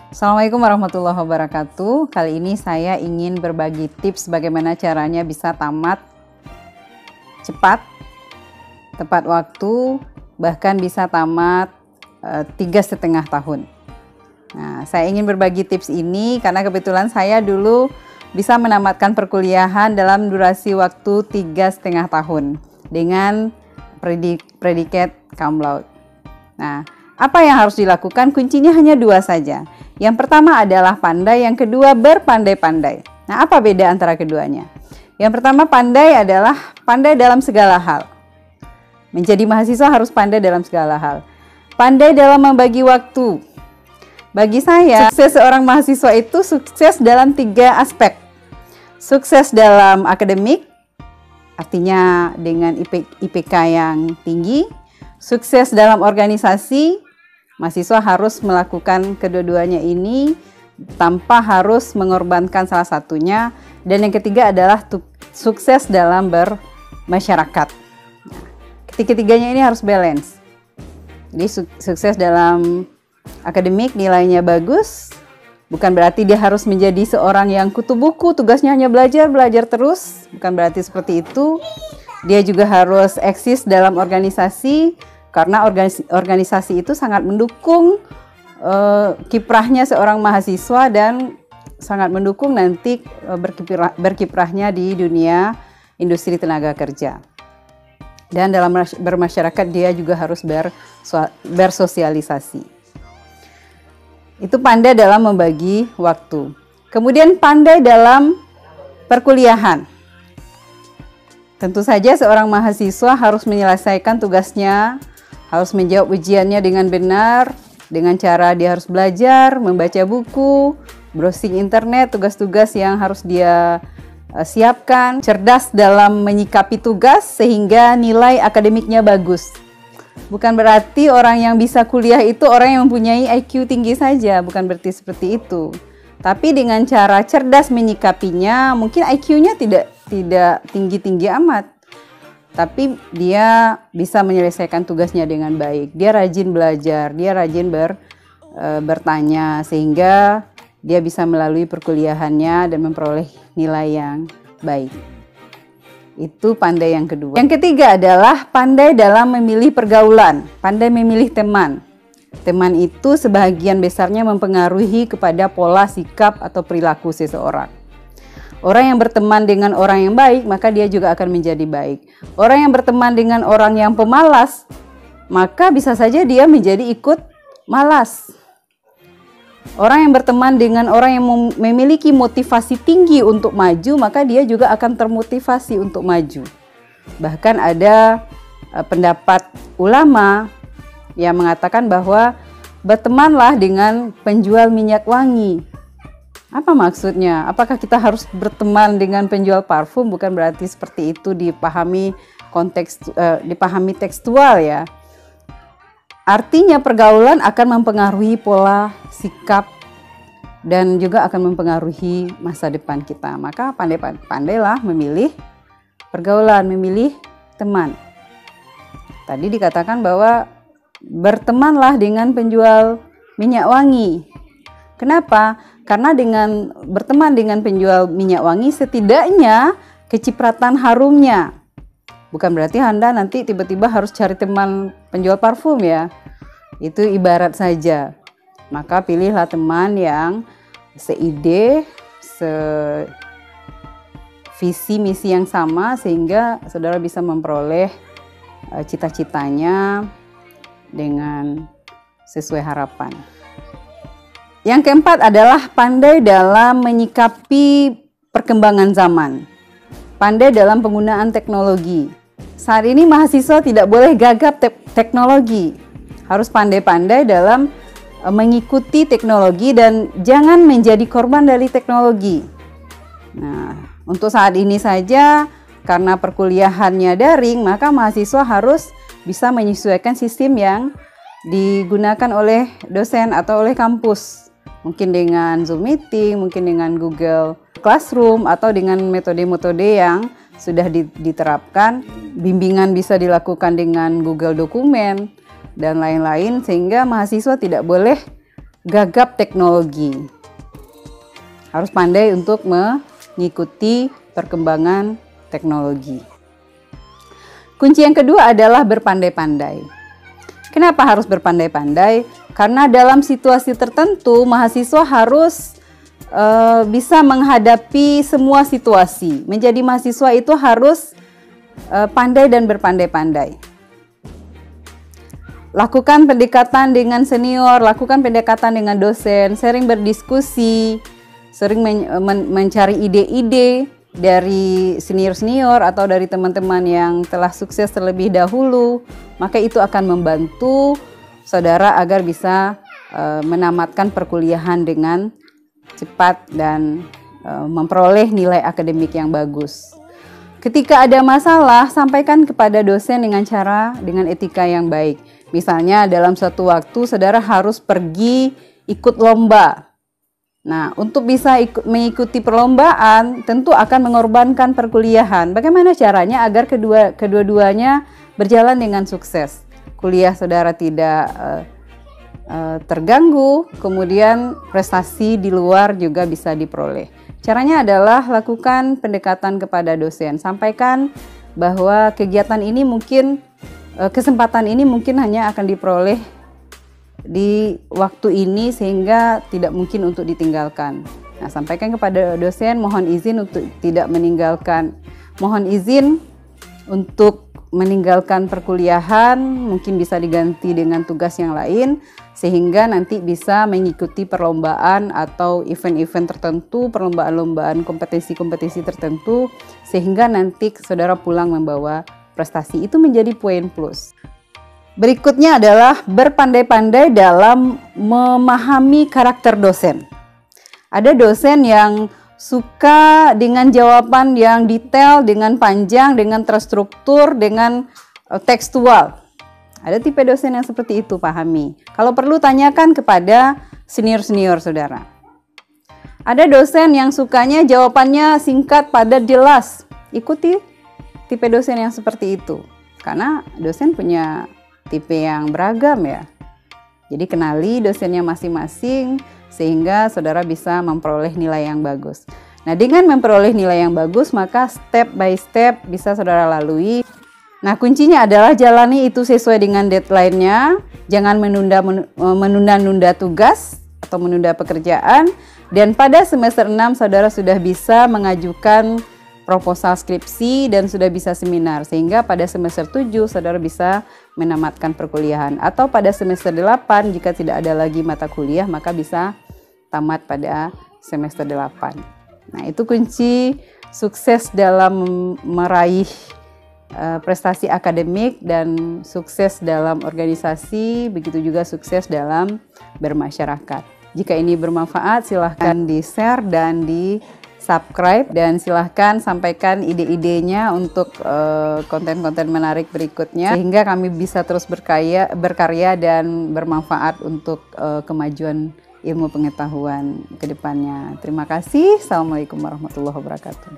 Assalamualaikum warahmatullahi wabarakatuh. Kali ini saya ingin berbagi tips bagaimana caranya bisa tamat cepat, tepat waktu, bahkan bisa tamat 3,5 tahun. Nah, saya ingin berbagi tips ini karena kebetulan saya dulu bisa menamatkan perkuliahan dalam durasi waktu 3,5 tahun dengan predikat cum laude. Nah, apa yang harus dilakukan? Kuncinya hanya 2 saja. Yang pertama adalah pandai, yang kedua berpandai-pandai. Nah, apa beda antara keduanya? Yang pertama, pandai adalah pandai dalam segala hal. Menjadi mahasiswa harus pandai dalam segala hal. Pandai dalam membagi waktu. Bagi saya, sukses seorang mahasiswa itu sukses dalam 3 aspek. Sukses dalam akademik, artinya dengan IPK yang tinggi. Sukses dalam organisasi, mahasiswa harus melakukan kedua-duanya ini tanpa harus mengorbankan salah satunya. Dan yang ketiga adalah sukses dalam bermasyarakat. Ketiga-tiganya ini harus balance. Jadi sukses dalam akademik, nilainya bagus, bukan berarti dia harus menjadi seorang yang kutu buku, tugasnya hanya belajar terus, bukan berarti seperti itu. Dia juga harus eksis dalam organisasi, karena organisasi itu sangat mendukung kiprahnya seorang mahasiswa dan sangat mendukung nanti berkiprahnya di dunia industri tenaga kerja. Dan dalam bermasyarakat dia juga harus bersosialisasi. Itu pandai dalam membagi waktu. Kemudian pandai dalam perkuliahan. Tentu saja seorang mahasiswa harus menyelesaikan tugasnya, harus menjawab ujiannya dengan benar, dengan cara dia harus belajar, membaca buku, browsing internet, tugas-tugas yang harus dia siapkan, cerdas dalam menyikapi tugas sehingga nilai akademiknya bagus. Bukan berarti orang yang bisa kuliah itu orang yang mempunyai IQ tinggi saja, bukan berarti seperti itu. Tapi dengan cara cerdas menyikapinya, mungkin IQ-nya tidak tinggi-tinggi amat. Tapi dia bisa menyelesaikan tugasnya dengan baik. Dia rajin belajar, dia rajin bertanya sehingga dia bisa melalui perkuliahannya dan memperoleh nilai yang baik. Itu pandai yang kedua. Yang ketiga adalah pandai dalam memilih pergaulan, pandai memilih teman. Teman itu sebagian besarnya mempengaruhi kepada pola sikap atau perilaku seseorang. Orang yang berteman dengan orang yang baik, maka dia juga akan menjadi baik. Orang yang berteman dengan orang yang pemalas, maka bisa saja dia menjadi ikut malas. Orang yang berteman dengan orang yang memiliki motivasi tinggi untuk maju, maka dia juga akan termotivasi untuk maju. Bahkan ada pendapat ulama yang mengatakan bahwa bertemanlah dengan penjual minyak wangi. Apa maksudnya? Apakah kita harus berteman dengan penjual parfum? Bukan berarti seperti itu dipahami dipahami tekstual ya. Artinya pergaulan akan mempengaruhi pola sikap dan juga akan mempengaruhi masa depan kita. Maka pandailah memilih pergaulan, memilih teman. Tadi dikatakan bahwa bertemanlah dengan penjual minyak wangi. Kenapa? Karena dengan berteman dengan penjual minyak wangi setidaknya kecipratan harumnya. Bukan berarti Anda nanti tiba-tiba harus cari teman penjual parfum ya. Itu ibarat saja. Maka pilihlah teman yang seide, visi misi yang sama sehingga saudara bisa memperoleh cita-citanya dengan sesuai harapan. Yang keempat adalah pandai dalam menyikapi perkembangan zaman. Pandai dalam penggunaan teknologi. Saat ini mahasiswa tidak boleh gagap teknologi. Harus pandai-pandai dalam mengikuti teknologi dan jangan menjadi korban dari teknologi. Nah, untuk saat ini saja karena perkuliahannya daring, maka mahasiswa harus bisa menyesuaikan sistem yang digunakan oleh dosen atau oleh kampus. Mungkin dengan Zoom Meeting, mungkin dengan Google Classroom, atau dengan metode-metode yang sudah diterapkan. Bimbingan bisa dilakukan dengan Google Dokumen dan lain-lain, sehingga mahasiswa tidak boleh gagap teknologi. Harus pandai untuk mengikuti perkembangan teknologi. Kunci yang kedua adalah berpandai-pandai. Kenapa harus berpandai-pandai? Karena dalam situasi tertentu mahasiswa harus bisa menghadapi semua situasi. Menjadi mahasiswa itu harus pandai dan berpandai-pandai. Lakukan pendekatan dengan senior, lakukan pendekatan dengan dosen, sering berdiskusi, sering mencari ide-ide dari senior-senior atau dari teman-teman yang telah sukses terlebih dahulu, maka itu akan membantu saudara agar bisa menamatkan perkuliahan dengan cepat dan memperoleh nilai akademik yang bagus. Ketika ada masalah, sampaikan kepada dosen dengan etika yang baik. Misalnya dalam suatu waktu saudara harus pergi ikut lomba. Nah, untuk bisa mengikuti perlombaan tentu akan mengorbankan perkuliahan. Bagaimana caranya agar kedua-duanya berjalan dengan sukses? Kuliah saudara tidak terganggu, kemudian prestasi di luar juga bisa diperoleh. Caranya adalah lakukan pendekatan kepada dosen. Sampaikan bahwa kegiatan ini kesempatan ini mungkin hanya akan diperoleh di waktu ini sehingga tidak mungkin untuk ditinggalkan. Nah, sampaikan kepada dosen, mohon izin untuk tidak meninggalkan. Mohon izin untuk meninggalkan perkuliahan, mungkin bisa diganti dengan tugas yang lain sehingga nanti bisa mengikuti perlombaan atau event-event tertentu, perlombaan-lombaan kompetisi-kompetisi tertentu sehingga nanti saudara pulang membawa prestasi. Itu menjadi poin plus. Berikutnya adalah berpandai-pandai dalam memahami karakter dosen. Ada dosen yang suka dengan jawaban yang detail, dengan panjang, dengan terstruktur, dengan tekstual. Ada tipe dosen yang seperti itu, pahami. Kalau perlu tanyakan kepada senior-senior saudara. Ada dosen yang sukanya jawabannya singkat, padat, jelas. Ikuti tipe dosen yang seperti itu. Karena dosen punya tipe yang beragam ya. Jadi kenali dosennya masing-masing sehingga saudara bisa memperoleh nilai yang bagus. Nah, dengan memperoleh nilai yang bagus maka step by step bisa saudara lalui. Nah, kuncinya adalah jalani itu sesuai dengan deadline-nya. Jangan menunda-nunda tugas atau menunda pekerjaan. Dan pada semester 6 saudara sudah bisa mengajukan proposal skripsi dan sudah bisa seminar, sehingga pada semester 7 saudara bisa menamatkan perkuliahan, atau pada semester 8 jika tidak ada lagi mata kuliah maka bisa tamat pada semester 8. Nah, itu kunci sukses dalam meraih prestasi akademik dan sukses dalam organisasi, begitu juga sukses dalam bermasyarakat. Jika ini bermanfaat silahkan di-share dan di-subscribe, dan silahkan sampaikan ide-idenya untuk konten-konten menarik berikutnya sehingga kami bisa terus berkarya dan bermanfaat untuk kemajuan ilmu pengetahuan ke depannya. Terima kasih. Assalamualaikum warahmatullahi wabarakatuh.